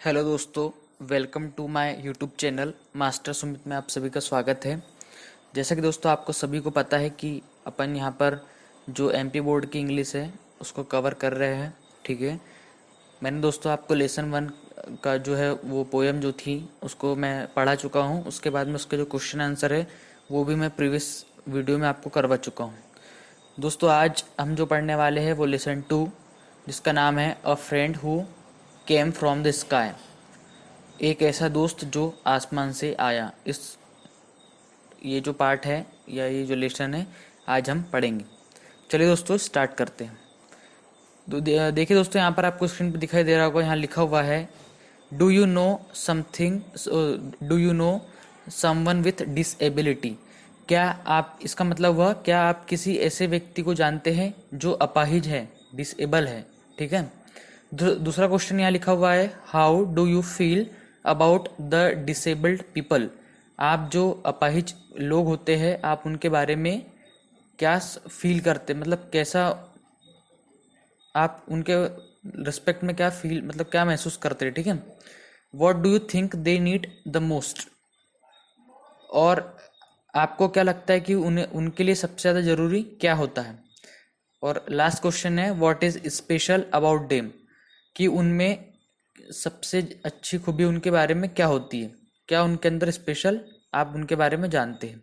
Hello दोस्तों, welcome to my YouTube channel master Sumit में आप सभी का स्वागत है। जैसा कि दोस्तों आपको सभी को पता है कि अपन यहाँ पर जो एमपी बोर्ड की इंग्लिश है उसको कवर कर रहे हैं। ठीक है, मैंने दोस्तों आपको लेसन 1 का जो है वो पोएम जो थी उसको मैं पढ़ा चुका हूँ। उसके बाद में उसके जो क्वेश्चन आंसर है वो भी मैं प्रीवियस वीडियो में आपको करवा चुका हूँ। दोस्तों आज हम जो पढ़ने वाले हैं वो लेसन 2 जिसका नाम है अ friend who came from the sky. एक ऐसा दोस्त जो आसमान से आया। ये जो पार्ट है या ये जो लेसन है आज हम पढ़ेंगे। चलिए दोस्तों स्टार्ट करते हैं। देखिए दोस्तों, यहाँ पर आपको स्क्रीन पर दिखाई दे रहा होगा, यहाँ लिखा हुआ है do you know something, do you know someone with disability. क्या आप, इसका मतलब हुआ क्या आप किसी ऐसे व्यक्ति को जानते हैं जो अपाहिज है, डिसेबल है। ठीक है। दूसरा क्वेश्चन यहाँ लिखा हुआ है how do you feel about the disabled people. आप जो अपाहिज लोग होते हैं आप उनके बारे में क्या फील करते, मतलब कैसा आप उनके रिस्पेक्ट में क्या फील, मतलब क्या महसूस करते हैं। ठीक है। What do you think they need the most. और आपको क्या लगता है कि उन्हें, उनके लिए सबसे ज़्यादा ज़रूरी क्या होता है। और लास्ट क्वेश्चन है what is special about them, कि उनमें सबसे अच्छी खूबी उनके बारे में क्या होती है, क्या उनके अंदर स्पेशल आप उनके बारे में जानते हैं।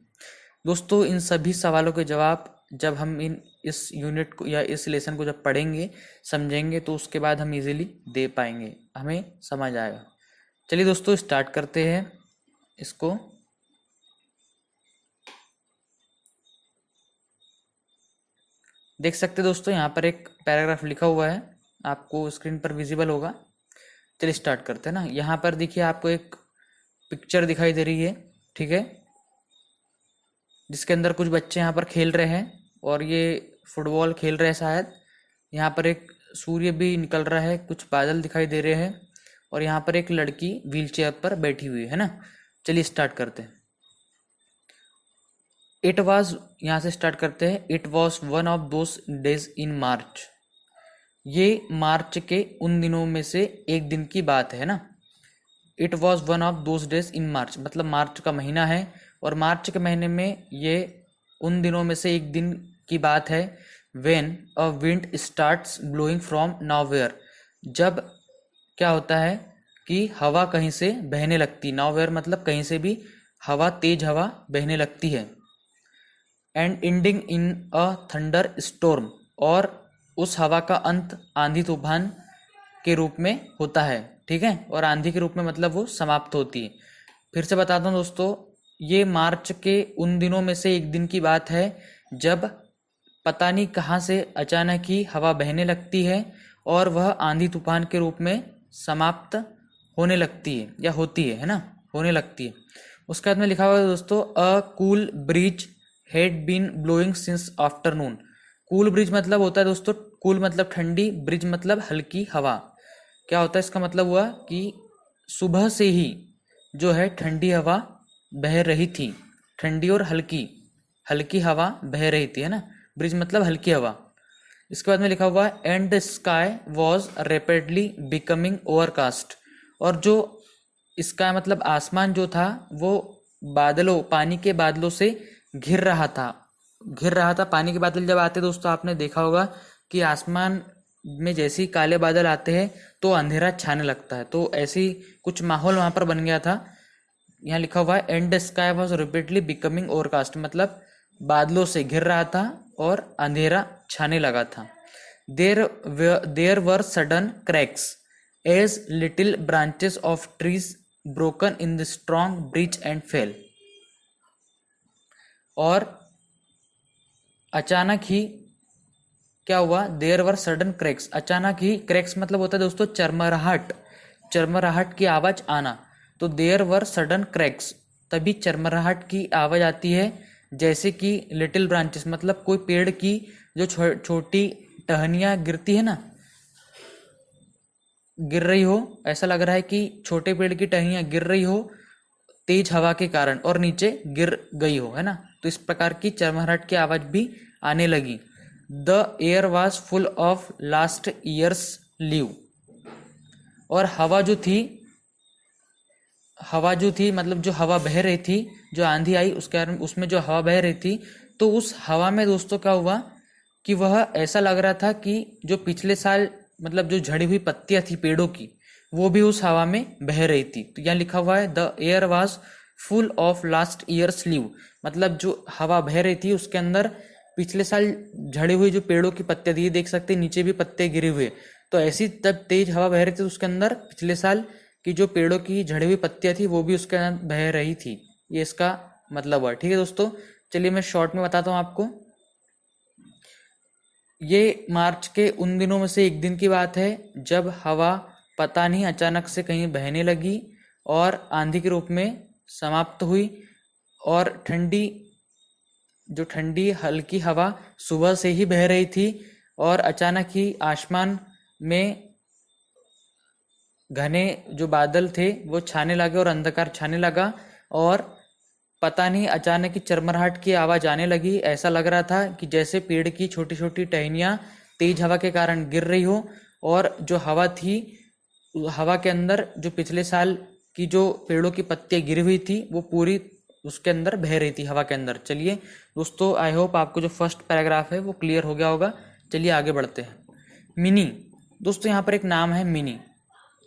दोस्तों इन सभी सवालों के जवाब जब हम इस यूनिट को या इस लेसन को जब पढ़ेंगे समझेंगे तो उसके बाद हम इजीली दे पाएंगे, हमें समझ आएगा। चलिए दोस्तों स्टार्ट करते हैं इसको। देख सकते हैं दोस्तों यहाँ पर एक पैराग्राफ लिखा हुआ है, आपको स्क्रीन पर विजिबल होगा। चलिए स्टार्ट करते हैं ना। यहाँ पर देखिए आपको एक पिक्चर दिखाई दे रही है। ठीक है, जिसके अंदर कुछ बच्चे यहाँ पर खेल रहे हैं और ये फुटबॉल खेल रहे हैं शायद। यहाँ पर एक सूर्य भी निकल रहा है, कुछ बादल दिखाई दे रहे हैं और यहाँ पर एक लड़की व्हीलचेयर पर बैठी हुई है ना। चलिए स्टार्ट करते हैं। इट वॉज, यहाँ से स्टार्ट करते हैं। It was one of those days in March. ये मार्च के उन दिनों में से एक दिन की बात है ना। It was one of those days in March, मतलब मार्च का महीना है और मार्च के महीने में ये उन दिनों में से एक दिन की बात है। When a wind starts blowing from nowhere, जब क्या होता है कि हवा कहीं से बहने लगती। नॉवेयर मतलब कहीं से भी हवा, तेज हवा बहने लगती है। And ending in a thunder storm, और उस हवा का अंत आंधी तूफान के रूप में होता है। ठीक है, और आंधी के रूप में मतलब वो समाप्त होती है। फिर से बताता हूँ दोस्तों, ये मार्च के उन दिनों में से एक दिन की बात है जब पता नहीं कहाँ से अचानक ही हवा बहने लगती है और वह आंधी तूफान के रूप में समाप्त होने लगती है या होती है ना, होने लगती है। उसके बाद में लिखा हुआ है दोस्तों a cool breeze had been blowing since afternoon. Cool breeze मतलब होता है दोस्तों, कूल मतलब ठंडी, ब्रिज मतलब हल्की हवा। क्या होता है इसका मतलब हुआ कि सुबह से ही जो है ठंडी हवा बह रही थी, ठंडी और हल्की हल्की हवा बह रही थी है ना। ब्रिज मतलब हल्की हवा। इसके बाद में लिखा हुआ है and the sky was rapidly becoming overcast, और जो स्काई मतलब आसमान जो था वो बादलों, पानी के बादलों से घिर रहा था। घिर रहा था, पानी के बादल जब आते दोस्तों आपने देखा होगा कि आसमान में जैसे ही काले बादल आते हैं तो अंधेरा छाने लगता है, तो ऐसी कुछ माहौल वहाँ पर बन गया था। यहाँ लिखा हुआ है and the sky was repeatedly becoming overcast, मतलब बादलों से घिर रहा था और अंधेरा छाने लगा था। There were sudden cracks as little branches of trees broken in the strong breeze and fell, और अचानक ही क्या हुआ, देयर वर सडन क्रैक्स, अचानक ही, क्रैक्स मतलब होता है दोस्तों चरमराहट, चरमराहट की आवाज आना। तो देयर वर सडन क्रैक्स, तभी चरमराहट की आवाज आती है जैसे कि लिटिल ब्रांचेस मतलब कोई पेड़ की जो छोटी टहनियाँ गिरती है ना, गिर रही हो, ऐसा लग रहा है कि छोटे पेड़ की टहनियाँ गिर रही हो तेज हवा के कारण और नीचे गिर गई हो, है ना। तो इस प्रकार की चरमराहट की आवाज भी आने लगी। The air was full of last years leave, और हवा जो थी हवा जो थी, मतलब जो हवा बह रही थी, जो आंधी आई उसके कारण उसमें जो हवा बह रही थी, तो उस हवा में दोस्तों क्या हुआ कि वह ऐसा लग रहा था कि जो पिछले साल मतलब जो झड़ी हुई पत्तियां थी पेड़ों की, वो भी उस हवा में बह रही थी। तो यहाँ लिखा हुआ है the air was full of last years leave, मतलब जो हवा बह रही थी उसके अंदर पिछले साल झड़ी हुई जो पेड़ों की पत्तियां थी, ये देख सकते हैं नीचे भी पत्ते गिरे हुए, तो ऐसी तब तेज हवा बह रही थी उसके अंदर पिछले साल कि जो पेड़ों की झड़ी हुई पत्तियां थी वो भी उसके अंदर बह रही थी। ये इसका मतलब हुआ। ठीक है दोस्तों, चलिए मैं शॉर्ट में बताता हूँ आपको। ये मार्च के उन दिनों में से एक दिन की बात है जब हवा पता नहीं अचानक से कहीं बहने लगी और आंधी के रूप में समाप्त हुई, और ठंडी हल्की हवा सुबह से ही बह रही थी, और अचानक ही आसमान में घने जो बादल थे वो छाने लगे और अंधकार छाने लगा, और पता नहीं अचानक ही चरमराहट की आवाज आने लगी। ऐसा लग रहा था कि जैसे पेड़ की छोटी छोटी टहनियाँ तेज हवा के कारण गिर रही हो, और जो हवा थी, हवा के अंदर जो पिछले साल की जो पेड़ों की पत्तियां गिरी हुई थी वो पूरी उसके अंदर बह रही थी हवा के अंदर। चलिए दोस्तों, आई होप आपको जो फर्स्ट पैराग्राफ है वो क्लियर हो गया होगा। चलिए आगे बढ़ते हैं। मिनी, दोस्तों यहाँ पर एक नाम है मिनी।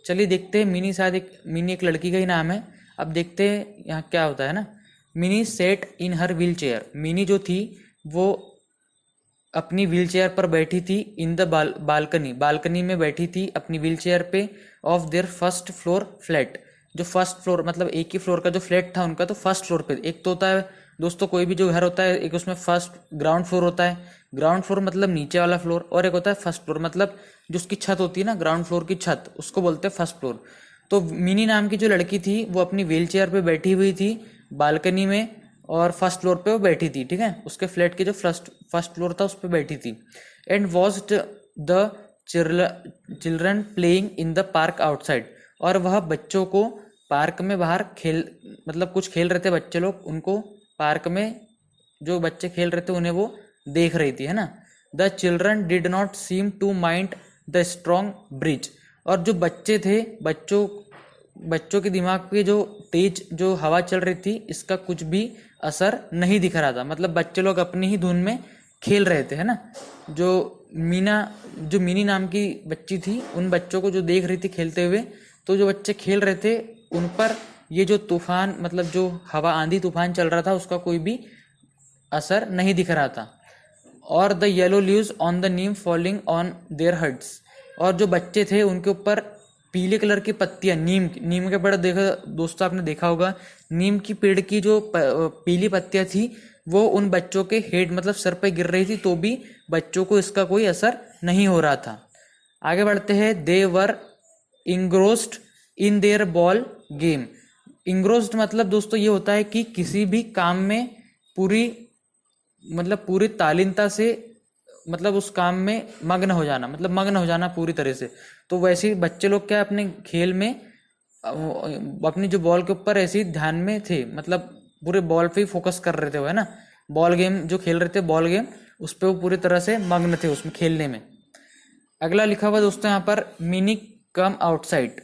चलिए देखते हैं, मिनी शायद मिनी एक लड़की का ही नाम है। अब देखते हैं यहाँ क्या होता है ना। मिनी सेट इन हर व्हील चेयर, मिनी जो थी वो अपनी व्हील चेयर पर बैठी थी। इन द बालकनी, बालकनी में बैठी थी अपनी व्हील चेयर पे। Of their first floor flat, जो फर्स्ट फ्लोर मतलब एक ही फ्लोर का जो फ्लैट था उनका, तो फर्स्ट फ्लोर पे। एक तो होता है दोस्तों कोई भी जो घर होता है, एक उसमें फर्स्ट ग्राउंड फ्लोर होता है, ग्राउंड फ्लोर मतलब नीचे वाला फ्लोर, और एक होता है फर्स्ट फ्लोर मतलब जो उसकी छत होती है ना, ग्राउंड फ्लोर की छत, उसको बोलते हैं फर्स्ट फ्लोर। तो मिनी नाम की जो लड़की थी वो अपनी व्हील चेयर पे बैठी हुई थी बालकनी में, और फर्स्ट फ्लोर पे वो बैठी थी। ठीक है, उसके फ्लैट के जो फर्स्ट फ्लोर था उस पर बैठी थी। And watched the children playing in the park outside, और वह बच्चों को पार्क में बाहर खेल मतलब कुछ खेल रहे थे बच्चे लोग, उनको पार्क में जो बच्चे खेल रहे थे उन्हें वो देख रही थी, है ना। The children did not seem to mind the strong breeze, और जो बच्चे थे, बच्चों के दिमाग पे जो तेज जो हवा चल रही थी इसका कुछ भी असर नहीं दिख रहा था। मतलब बच्चे लोग अपनी ही धुन में खेल रहे थे, है ना। जो जो मिनी नाम की बच्ची थी, उन बच्चों को जो देख रही थी खेलते हुए, तो जो बच्चे खेल रहे थे उन पर ये जो तूफान मतलब जो हवा आंधी तूफान चल रहा था उसका कोई भी असर नहीं दिख रहा था। और the yellow leaves on the Neem falling on their heads, और जो बच्चे थे उनके ऊपर पीले कलर की पत्तियां, नीम के पेड़ देखा दोस्तों, आपने देखा होगा नीम की पेड़ की जो पीली पत्तियां थी वो उन बच्चों के हेड मतलब सर पे गिर रही थी, तो भी बच्चों को इसका कोई असर नहीं हो रहा था। आगे बढ़ते हैं। दे वर engrossed in their ball game, engrossed मतलब दोस्तों ये होता है कि किसी भी काम में पूरी मतलब पूरी तालीनता से मतलब उस काम में मग्न हो जाना, मतलब मग्न हो जाना पूरी तरह से। तो वैसे ही बच्चे लोग क्या अपने खेल में अपनी जो बॉल के ऊपर ऐसे ही ध्यान में थे, मतलब पूरे बॉल पे ही फोकस कर रहे थे वो, है ना। बॉल गेम जो खेल रहे थे, बॉल गेम, उस पर वो पूरी तरह से मग्न थे उसमें खेलने में। अगला लिखा हुआ दोस्तों यहाँ पर, mini come outside,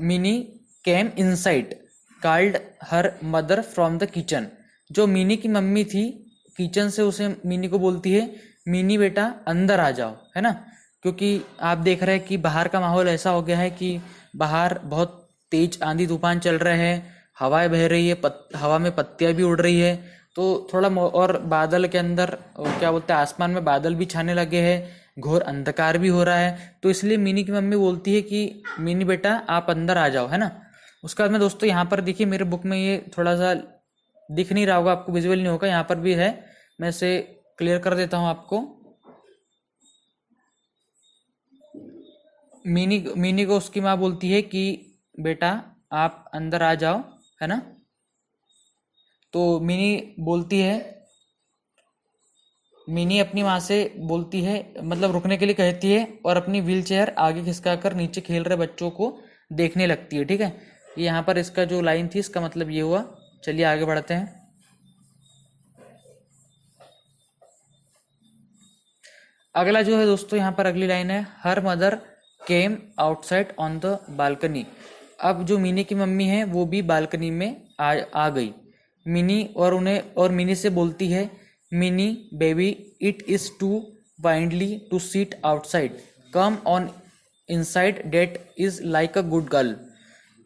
mini came inside called her mother from the kitchen, जो मिनी की मम्मी थी किचन से उसे मिनी को बोलती है, मिनी बेटा अंदर आ जाओ, है ना। क्योंकि आप देख रहे हैं कि बाहर का माहौल ऐसा हो गया है कि बाहर बहुत तेज आंधी तूफान चल रहे हैं, हवाएं बह रही है, हवा में पत्तियां भी उड़ रही है, तो थोड़ा और बादल के अंदर क्या बोलते हैं, आसमान में बादल भी छाने लगे हैं, घोर अंधकार भी हो रहा है। तो इसलिए मिनी की मम्मी बोलती है कि मिनी बेटा आप अंदर आ जाओ, है ना। उसके बाद में दोस्तों यहाँ पर देखिए मेरे बुक में ये थोड़ा सा दिख नहीं रहा होगा आपको, विजुअल नहीं होगा, यहाँ पर भी है, मैं इसे क्लियर कर देता हूँ आपको। मिनी को उसकी माँ बोलती है कि बेटा आप अंदर आ जाओ, है ना। तो मिनी अपनी माँ से बोलती है, मतलब रुकने के लिए कहती है, और अपनी व्हील चेयर आगे खिसका कर नीचे खेल रहे बच्चों को देखने लगती है। ठीक है, यहाँ पर इसका जो लाइन थी इसका मतलब ये हुआ। चलिए आगे बढ़ते हैं। अगला जो है दोस्तों यहाँ पर अगली लाइन है, her mother came outside on the balcony, अब जो मिनी की मम्मी है वो भी बालकनी में आ गई। मिनी और मिनी से बोलती है, Mini baby, it is too windy to sit outside, come on inside, that is like a good girl.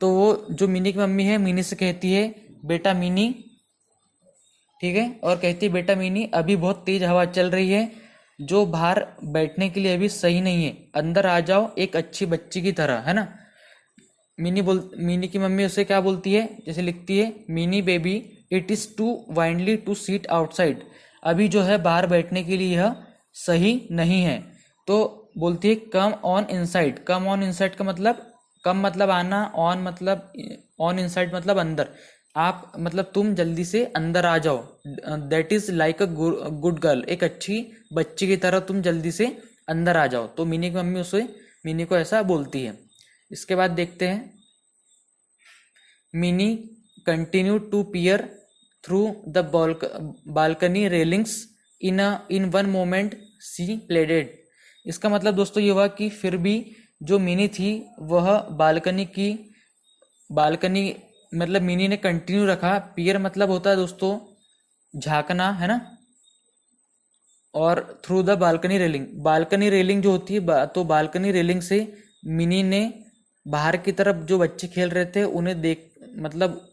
तो वो जो मिनी की मम्मी है मिनी से कहती है, बेटा मिनी, ठीक है, और कहती है, बेटा मिनी, अभी बहुत तेज हवा चल रही है जो बाहर बैठने के लिए अभी सही नहीं है, अंदर आ जाओ एक अच्छी बच्ची की तरह, है ना। मिनी की मम्मी उसे क्या बोलती है, जैसे लिखती है, Mini baby, it is too windy to sit outside, अभी जो है बाहर बैठने के लिए यह सही नहीं है। तो बोलती है, कम on inside. Come on inside का मतलब, कम मतलब आना, ऑन इनसाइड मतलब अंदर। आप मतलब तुम जल्दी से अंदर आ जाओ, that is like a good girl, एक अच्छी बच्ची की तरह तुम जल्दी से अंदर आ जाओ। तो मिनी की मम्मी उसे, मिनी को ऐसा बोलती है। इसके बाद देखते हैं, Mini continue to peer through the balcony railings, in one moment she pleaded. इसका मतलब दोस्तों ये हुआ कि फिर भी जो मिनी थी वह बालकनी मतलब मिनी ने कंटिन्यू रखा। पियर मतलब होता है दोस्तों झांकना, है ना। और थ्रू द बालकनी रेलिंग जो होती है, तो बालकनी रेलिंग से मिनी ने बाहर की तरफ जो बच्चे खेल रहे थे उन्हें देख, मतलब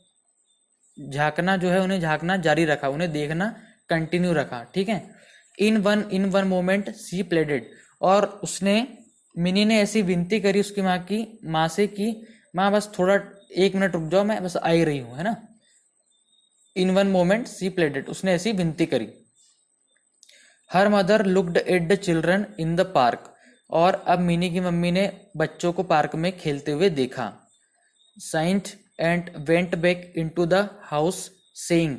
झांकना जो है, उन्हें झांकना जारी रखा, उन्हें देखना कंटिन्यू रखा, ठीक है। इन वन मोमेंट सी प्लेडेड, और उसने, मिनी ने ऐसी विनती करी उसकी माँ से कि माँ बस थोड़ा 1 मिनट रुक जाओ, मैं बस आ ही रही हूँ, है ना। इन वन मोमेंट सी प्लेडेड, उसने ऐसी विनती करी। Her mother looked at the children in the park, और अब मिनी की मम्मी ने बच्चों को पार्क में खेलते हुए देखा। साइंट and went back into the house saying,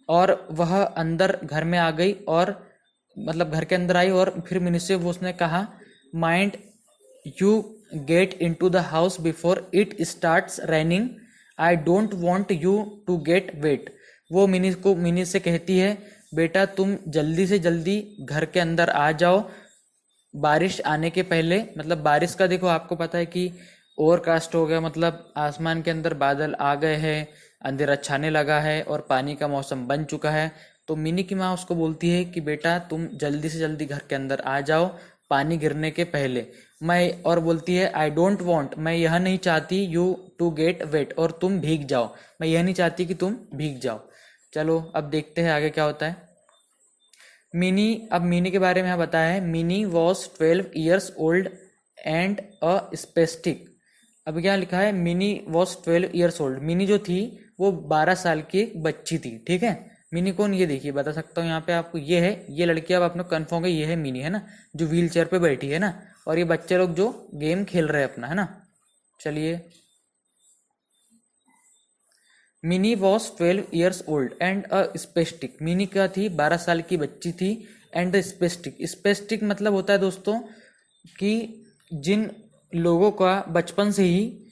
और वह अंदर घर में आ गई, और मतलब घर के अंदर आई, और फिर मिनी से वो उसने कहा, mind you get into the house before it starts raining, I don't want you to get wet. वो मिनी से कहती है, बेटा तुम जल्दी से जल्दी घर के अंदर आ जाओ बारिश आने के पहले। मतलब बारिश का देखो, आपको पता है कि ओवरकास्ट हो गया, मतलब आसमान के अंदर बादल आ गए हैं, अंधेरा छाने लगा है और पानी का मौसम बन चुका है। तो मिनी की माँ उसको बोलती है कि बेटा तुम जल्दी से जल्दी घर के अंदर आ जाओ पानी गिरने के पहले। और बोलती है, आई डोंट वॉन्ट, मैं यह नहीं चाहती, यू टू गेट वेट, और तुम भीग जाओ, मैं यह नहीं चाहती कि तुम भीग जाओ। चलो अब देखते हैं आगे क्या होता है। मिनी के बारे में यहाँ बताया है, Mini was 12 years old and a spastic. अब क्या लिखा है, Mini was 12 years old. Mini जो थी वो 12 साल की एक बच्ची थी, ठीक है। मिनी कौन, ये देखिए बता सकता हूँ यहाँ पे आपको, ये है, ये लड़की, अब आपने कन्फर्म है ये है मिनी, है ना, जो व्हील चेयर पे बैठी है ना, और ये बच्चे लोग जो गेम खेल रहे हैं अपना, है ना। चलिए, Mini was 12 years old and a spastic. Mini क्या थी, 12 साल की बच्ची थी, एंड द स्पेस्टिक मतलब होता है दोस्तों कि जिन लोगों का बचपन से ही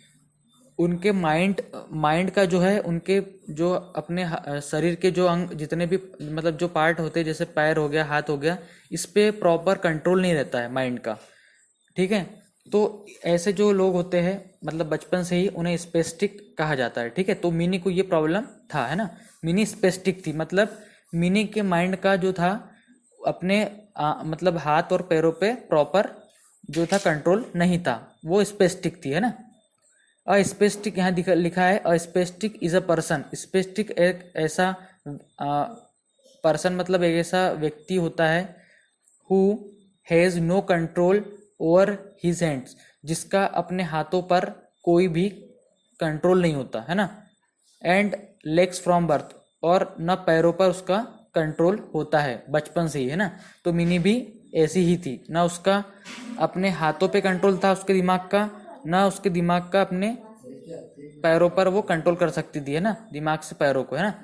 उनके माइंड का जो है, उनके जो अपने शरीर के जो अंग जितने भी मतलब जो पार्ट होते हैं, जैसे पैर हो गया, हाथ हो गया, इस पे प्रॉपर कंट्रोल नहीं रहता है माइंड का, ठीक है। तो ऐसे जो लोग होते हैं मतलब बचपन से ही, उन्हें स्पेस्टिक कहा जाता है, ठीक है। तो मिनी को ये प्रॉब्लम था, है ना, मिनी स्पेस्टिक थी, मतलब मिनी के माइंड का जो था अपने मतलब हाथ और पैरों पे प्रॉपर जो था कंट्रोल नहीं था, वो स्पेस्टिक थी, है ना। अस्पेस्टिक यहाँ लिखा है, a spastic is a person. Spastic एक ऐसा पर्सन मतलब एक ऐसा व्यक्ति होता है, who has no control over his hands, जिसका अपने हाथों पर कोई भी कंट्रोल नहीं होता, है ना। एंड लेग्स फ्रॉम बर्थ, और न पैरों पर उसका कंट्रोल होता है बचपन से ही, है ना। तो मिनी भी ऐसी ही थी, ना उसका अपने हाथों पे कंट्रोल था उसके दिमाग का, ना उसके दिमाग का अपने पैरों पर वो कंट्रोल कर सकती थी, है ना, दिमाग से पैरों को, है ना।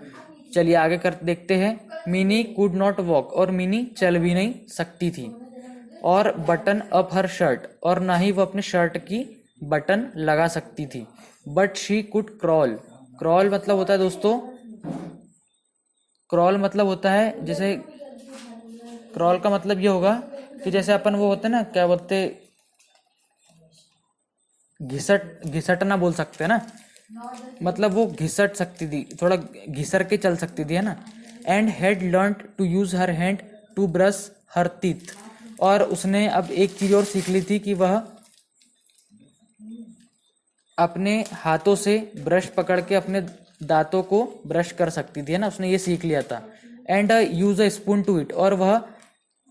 चलिए आगे कर देखते हैं। मिनी कुड नॉट वॉक, और मिनी चल भी नहीं सकती थी, और बटन अप हर शर्ट, और ना ही वो अपने शर्ट की बटन लगा सकती थी। But she could crawl. Crawl मतलब होता है दोस्तों, क्रॉल मतलब होता है जैसे, क्रॉल का मतलब ये होगा कि जैसे अपन वो होते हैं ना, क्या बोलते, घिसटना बोल सकते हैं ना, मतलब वो घिसट सकती थी, थोड़ा घिसर के चल सकती थी, है ना। And had learn to use her hand to brush her teeth, और उसने अब एक चीज और सीख ली थी कि वह अपने हाथों से ब्रश पकड़ के अपने दांतों को ब्रश कर सकती थी, है ना, उसने ये सीख लिया था। And use a spoon to eat, और वह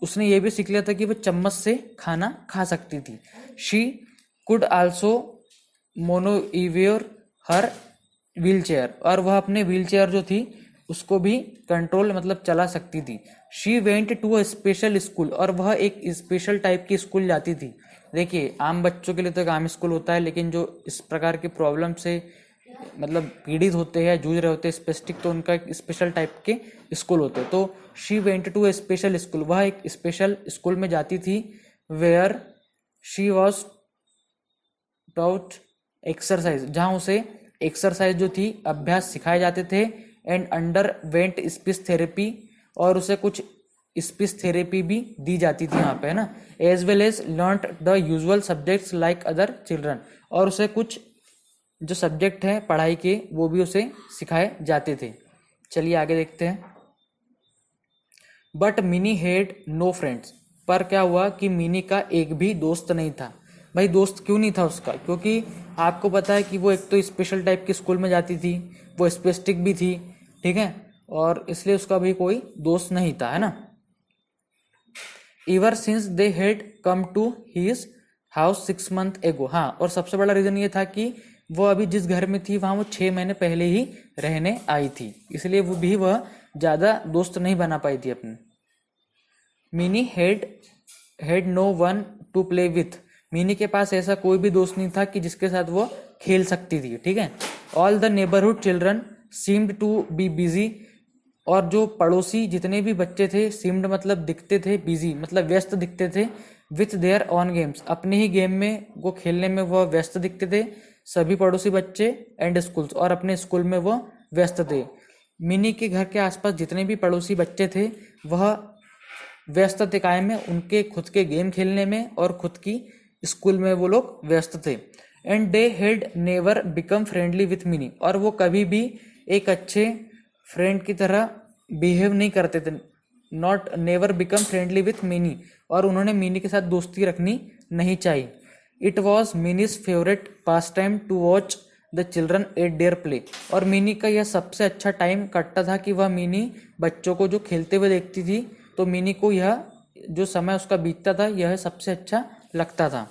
उसने ये भी सीख लिया था कि वह चम्मच से खाना खा सकती थी। She could also manoeuvre her wheelchair, और वह अपने व्हील चेयर जो थी उसको भी कंट्रोल मतलब चला सकती थी। She went to a special school, और वह एक स्पेशल टाइप की स्कूल जाती थी। देखिए आम बच्चों के लिए तो एक आम स्कूल होता है, लेकिन जो इस प्रकार के प्रॉब्लम से मतलब पीड़ित होते हैं, जूझ रहे होते हैं स्पेसिफिक, तो उनका एक स्पेशल टाइप के स्कूल होते हैं। तो she went to a special school, वह एक स्पेशल स्कूल में जाती थी। Where she was taught exercise, जहाँ उसे एक्सरसाइज जो थी अभ्यास सिखाए जाते थे। And underwent speech therapy, और उसे कुछ स्पीच थेरेपी भी दी जाती थी वहाँ पे, है ना। As well as learned the usual subjects like other children, और उसे कुछ जो सब्जेक्ट हैं पढ़ाई के वो भी उसे सिखाए जाते थे। चलिए आगे देखते हैं। But Mini had no friends, पर क्या हुआ कि मिनी का एक भी दोस्त नहीं था। भाई दोस्त क्यों नहीं था उसका, क्योंकि आपको पता है कि वो एक तो स्पेशल टाइप के स्कूल में जाती थी, वो स्पेस्टिक भी थी, ठीक है, और इसलिए उसका भी कोई दोस्त नहीं था, है ना। Ever since they had come to his house 6 months एगो, हाँ, और सबसे बड़ा रीजन ये था कि वो अभी जिस घर में थी वहाँ वो 6 महीने पहले ही रहने आई थी, इसलिए वह ज़्यादा दोस्त नहीं बना पाई थी अपने। Mini had no one to play with, Mini के पास ऐसा कोई भी दोस्त नहीं था कि जिसके साथ वो खेल सकती थी, ठीक है। All the neighbourhood children seemed to be busy, और जो पड़ोसी जितने भी बच्चे थे, सीम्ड मतलब दिखते थे, बिजी मतलब व्यस्त दिखते थे, विथ देयर ऑन गेम्स, अपने ही गेम में वो खेलने में वह व्यस्त दिखते थे सभी पड़ोसी बच्चे। एंड स्कूल्स, और अपने स्कूल में वह व्यस्त थे। मिनी के घर के आसपास जितने भी पड़ोसी बच्चे थे वह व्यस्त थे कायम में उनके खुद के गेम खेलने में, और खुद की स्कूल में वो लोग व्यस्त थे। And they had never become friendly with Mini, और वो कभी भी एक अच्छे फ्रेंड की तरह बिहेव नहीं करते थे। Not never become friendly with Mini, और उन्होंने मिनी के साथ दोस्ती रखनी नहीं चाहिए। It was Mini's favourite pastime to watch the children at their play, और मिनी का यह सबसे अच्छा टाइम कटता था कि वह मिनी बच्चों को जो खेलते हुए देखती थी, तो मिनी को यह जो समय उसका बीतता था यह सबसे अच्छा लगता था।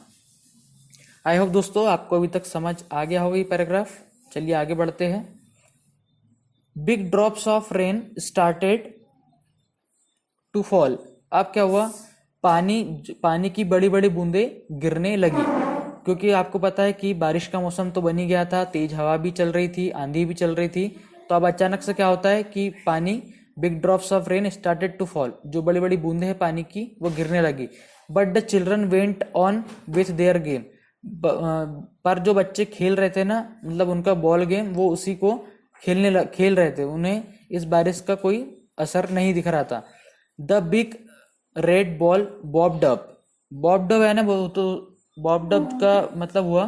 आई होप दोस्तों आपको अभी तक समझ आ गया होगा ये पैराग्राफ। चलिए आगे बढ़ते हैं। Big drops of rain started to fall, अब क्या हुआ, पानी की बड़ी बड़ी बूंदें गिरने लगी, क्योंकि आपको पता है कि बारिश का मौसम तो बन ही गया था, तेज हवा भी चल रही थी, आंधी भी चल रही थी। तो अब अचानक से क्या होता है कि पानी, big drops of rain started to fall, जो बड़ी बड़ी बूंदें हैं पानी की वो गिरने लगी। But the children went on with their game, पर जो बच्चे खेल रहे थे ना, मतलब उनका बॉल गेम, वो उसी को खेल रहे थे, उन्हें इस बारिश का कोई असर नहीं दिख रहा था। The big red ball barbed up, barbed up है ना, वो तो बॉब्ड अप का मतलब हुआ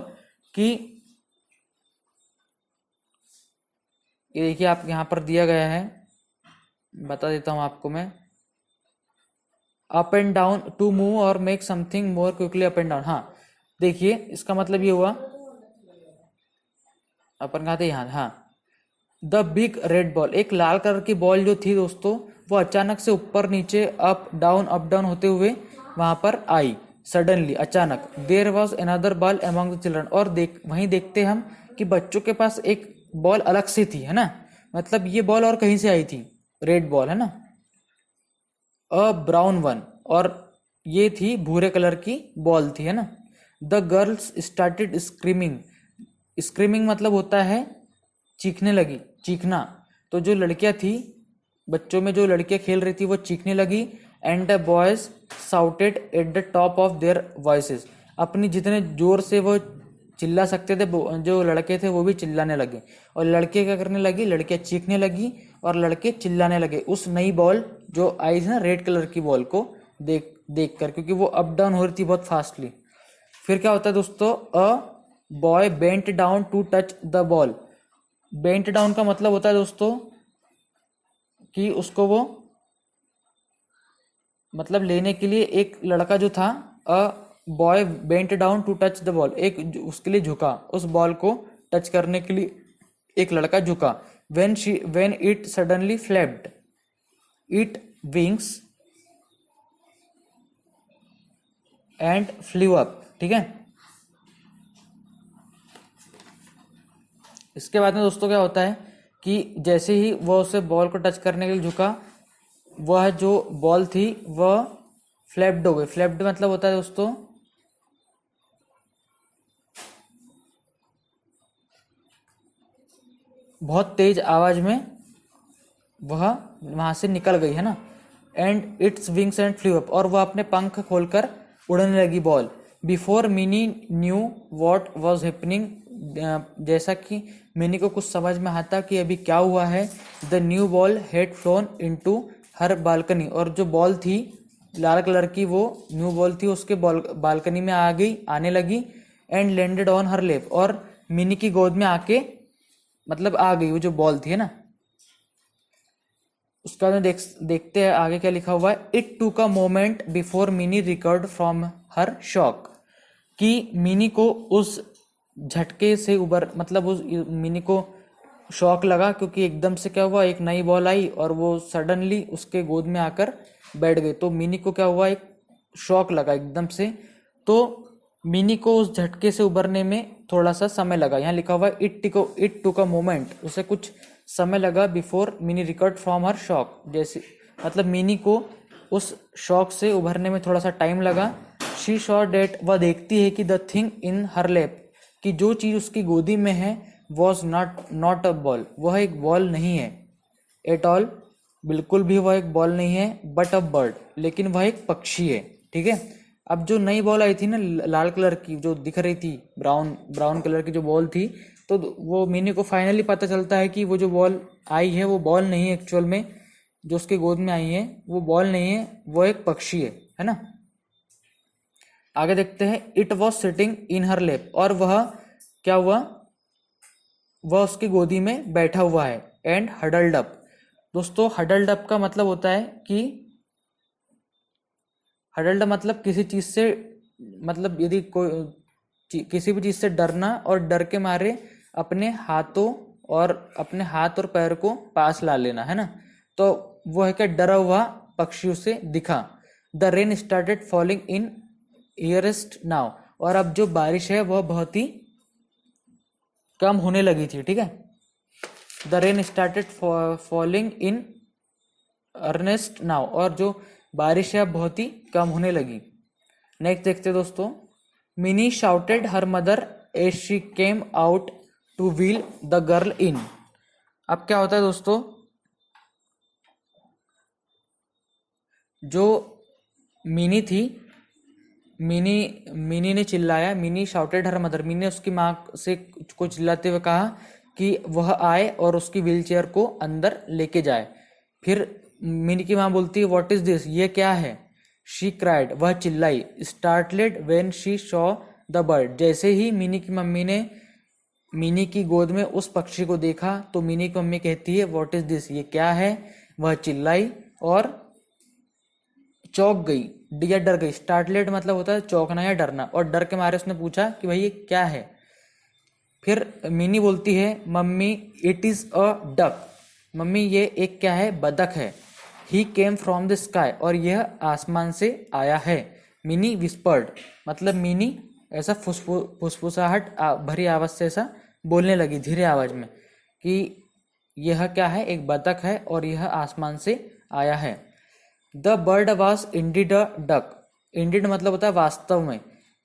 कि ये देखिए आप यहाँ पर दिया गया है, बता देता हूँ आपको मैं। Up and down to move और make something more quickly up and down, हाँ देखिए इसका मतलब ये हुआ, अपन कहा थे यहाँ, हाँ। द बिग रेड बॉल, एक लाल कलर की बॉल जो थी दोस्तों, वो अचानक से ऊपर नीचे अप डाउन होते हुए वहां पर आई, सडनली अचानक। There was another ball among the children, और वहीं देखते हम कि बच्चों के पास एक बॉल अलग से थी, है ना, मतलब ये बॉल और कहीं से आई थी, रेड बॉल, है ना। अ ब्राउन वन, और ये थी भूरे कलर की बॉल थी, है ना। The girls started screaming, screaming मतलब होता है चीखने लगी, चीखना। तो जो लड़कियां थी, बच्चों में जो लड़कियां खेल रही थी वो चीखने लगी। And the boys shouted at the top of their voices, अपनी जितने जोर से वो चिल्ला सकते थे जो लड़के थे वो भी चिल्लाने लगे, और लड़के क्या करने लगी, लड़कियां चीखने लगी और लड़के चिल्लाने लगे उस नई बॉल जो आई थी ना, रेड कलर की बॉल को देख कर, क्योंकि वो अप डाउन हो रही थी बहुत फास्टली। फिर क्या होता है दोस्तों, a boy bent down to touch the ball. Bent down का मतलब होता है दोस्तों कि उसको वो मतलब लेने के लिए एक लड़का जो था, a boy bent down to touch the ball, एक उसके लिए झुका, उस बॉल को टच करने के लिए एक लड़का झुका। When it suddenly flapped it wings and flu up. ठीक है, इसके बाद में दोस्तों क्या होता है कि जैसे ही वह उसे बॉल को टच करने के लिए झुका, वह जो बॉल थी वह फ्लैप्ड हो गई। फ्लैप्ड मतलब होता है दोस्तों बहुत तेज आवाज में वह वहां से निकल गई, है ना। And its wings and flu up, और वह अपने पंख खोलकर उड़ने लगी ball. Before mini knew what was happening, जैसा कि मिनी को कुछ समझ में आता कि अभी क्या हुआ है, the new ball head phloem into her balcony, और जो बॉल थी लाल कलर की, वो न्यू बॉल थी, उसके बालकनी में आने लगी। एंड लैंडेड ऑन हर लेप, और मिनी की गोद में आके मतलब आ गई वो जो बॉल थी, है ना। उसका में देखते हैं आगे क्या लिखा हुआ है। It took a moment before mini recovered from her shock, कि मिनी को उस झटके से मतलब उस मिनी को शॉक लगा, क्योंकि एकदम से क्या हुआ, एक नई बॉल आई और वो सडनली उसके गोद में आकर बैठ गई। तो मिनी को क्या हुआ, एक शॉक लगा एकदम से। तो मिनी को उस झटके से उबरने में थोड़ा सा समय लगा। यहाँ लिखा हुआ है इट टुक अ मोमेंट, उसे कुछ समय लगा before mini recovered from her shock, जैसे मतलब मिनी को उस शॉक से उभरने में थोड़ा सा टाइम लगा। शी सॉ डेट, वह देखती है कि the thing in her lap, कि जो चीज उसकी गोदी में है, वॉज नॉट अ बॉल, वह एक बॉल नहीं है। एट ऑल, बिल्कुल भी वह एक बॉल नहीं है। बट अ बर्ड, लेकिन वह एक पक्षी है। ठीक है, अब जो नई बॉल आई थी ना लाल कलर की, जो दिख रही थी ब्राउन कलर की जो बॉल थी, तो वो मिनी को फाइनली पता चलता है कि वो जो बॉल आई है वो बॉल नहीं है एक्चुअल में, जो उसके गोद में आई है वो बॉल नहीं है, वो एक पक्षी है ना। आगे देखते हैं। इट वॉज सिटिंग इन हर लेप, और वह क्या हुआ, वह उसकी गोदी में बैठा हुआ है। एंड हडल्ड अप, दोस्तों हडल्ड अप का मतलब होता है कि हडल्ड मतलब किसी चीज से, मतलब यदि कोई किसी भी चीज से डरना, और डर के मारे अपने हाथ और पैर को पास ला लेना, है ना। तो वो है क्या, डरा हुआ पक्षी उसे दिखा। The rain started falling in earnest now, और अब जो बारिश है वह बहुत ही कम होने लगी थी। ठीक है, the rain started falling in earnest now, और जो बारिश है बहुत ही कम होने लगी। नेक्स्ट देखते दोस्तों। Mini shouted her mother as she came out to wheel the girl in. अब क्या होता है दोस्तों, जो मिनी थी, मिनी ने चिल्लाया, mini shouted her mother, mini ने उसकी माँ से को चिल्लाते हुए कहा कि वह आए और उसकी व्हीलचेयर को अंदर लेके जाए। फिर मिनी की माँ बोलती है, व्हाट इज दिस, ये क्या है। शी क्राइड, वह चिल्लाई। Startled when she saw the bird, जैसे ही मिनी की मम्मी ने मिनी की गोद में उस पक्षी को देखा, तो मिनी की मम्मी कहती है, व्हाट इज दिस, ये क्या है। वह चिल्लाई और चौंक गई, या डर गई। स्टार्टलेड मतलब होता है चौंकना या डरना, और डर के मारे उसने पूछा कि भाई ये क्या है। फिर मिनी बोलती है, mummy it is a duck, mummy ये एक क्या है, बदक है। ही केम फ्रॉम द स्काई, और यह आसमान से आया है। मिनी विस्पर्ड, मतलब मिनी ऐसा फुसफुसाहट भरी आवाज से ऐसा बोलने लगी धीरे आवाज में कि यह क्या है, एक बतख है और यह आसमान से आया है। The bird was indeed a duck, Indeed मतलब होता है वास्तव में,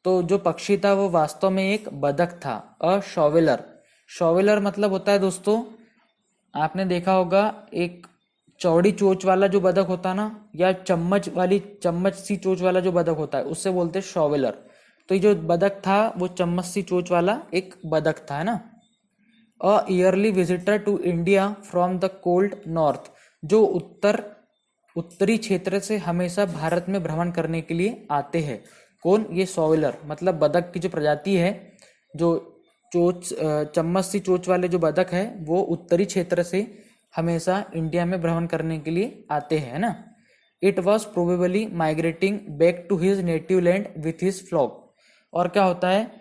तो जो पक्षी था वो वास्तव में एक बतख था। अ शॉवेलर, शॉवेलर मतलब होता है दोस्तों, आपने देखा होगा एक चौड़ी चोंच वाला जो बतख होता है ना, या चम्मच सी चोंच वाला जो बतख होता है, उससे बोलते हैं शॉवेलर। तो ये जो बतख था वो चम्मच सी चोंच वाला एक बतख था, है ना। A early visitor to India from the cold north, जो उत्तरी क्षेत्र से हमेशा भारत में भ्रमण करने के लिए आते हैं। कौन, ये सॉवेलर, मतलब बतख की जो प्रजाति है, जो चम्मच सी चोंच वाले जो बतख है वो उत्तरी क्षेत्र से हमेशा इंडिया में भ्रमण करने के लिए आते हैं, है ना। It was probably migrating back to his native land with his flock. और क्या होता है,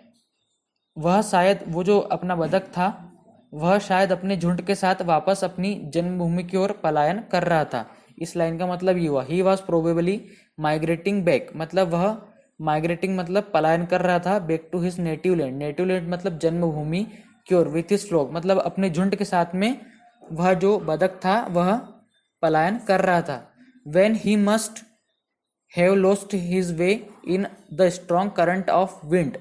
वह शायद वो जो अपना बतख था वह शायद अपने झुंड के साथ वापस अपनी जन्मभूमि की ओर पलायन कर रहा था। इस लाइन का मतलब ये हुआ, he was probably migrating back, मतलब वह माइग्रेटिंग मतलब पलायन कर रहा था, back to his native land, native land मतलब जन्मभूमि की ओर, विथ हिज फ्लॉक मतलब अपने झुंड के साथ में वह जो बतख था वह पलायन कर रहा था। When he must have lost his way in the strong current of wind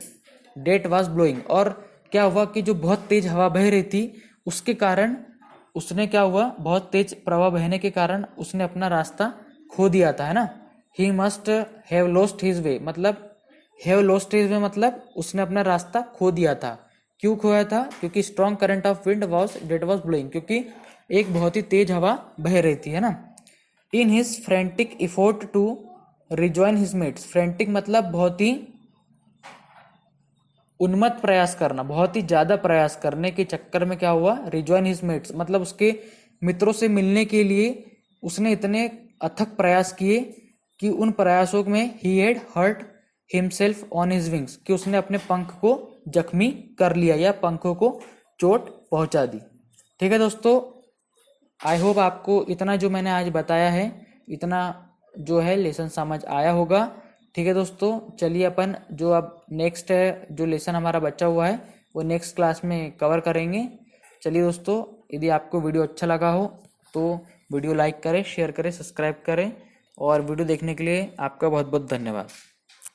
that was blowing. और क्या हुआ कि जो बहुत तेज हवा बह रही थी उसके कारण उसने क्या हुआ, बहुत तेज प्रवाह बहने के कारण उसने अपना रास्ता खो दिया था, है ना। ही मस्ट हैव लॉस्ट हिज वे मतलब हैव लॉस्ट हिज वे मतलब उसने अपना रास्ता खो दिया था। क्यों खोया था, क्योंकि strong current of wind was that was blowing, क्योंकि एक बहुत ही तेज हवा बह रही थी, है ना। In his frantic effort to rejoin his mates, frantic मतलब बहुत ही उन्मत्त प्रयास करना, बहुत ही ज्यादा प्रयास करने के चक्कर में क्या हुआ, रिजॉइन हिज मेट्स मतलब उसके मित्रों से मिलने के लिए उसने इतने अथक प्रयास किए कि उन प्रयासों में he had hurt himself on his wings, कि उसने अपने पंख को जख्मी कर लिया या पंखों को चोट पहुंचा दी। ठीक है दोस्तों, आई होप आपको इतना जो मैंने आज बताया है इतना जो है लेसन समझ आया होगा। ठीक है दोस्तों, चलिए अपन जो अब नेक्स्ट है जो लेसन हमारा बचा हुआ है वो नेक्स्ट क्लास में कवर करेंगे। चलिए दोस्तों, यदि आपको वीडियो अच्छा लगा हो तो वीडियो लाइक करें, शेयर करें, सब्सक्राइब करें और वीडियो देखने के लिए आपका बहुत बहुत धन्यवाद।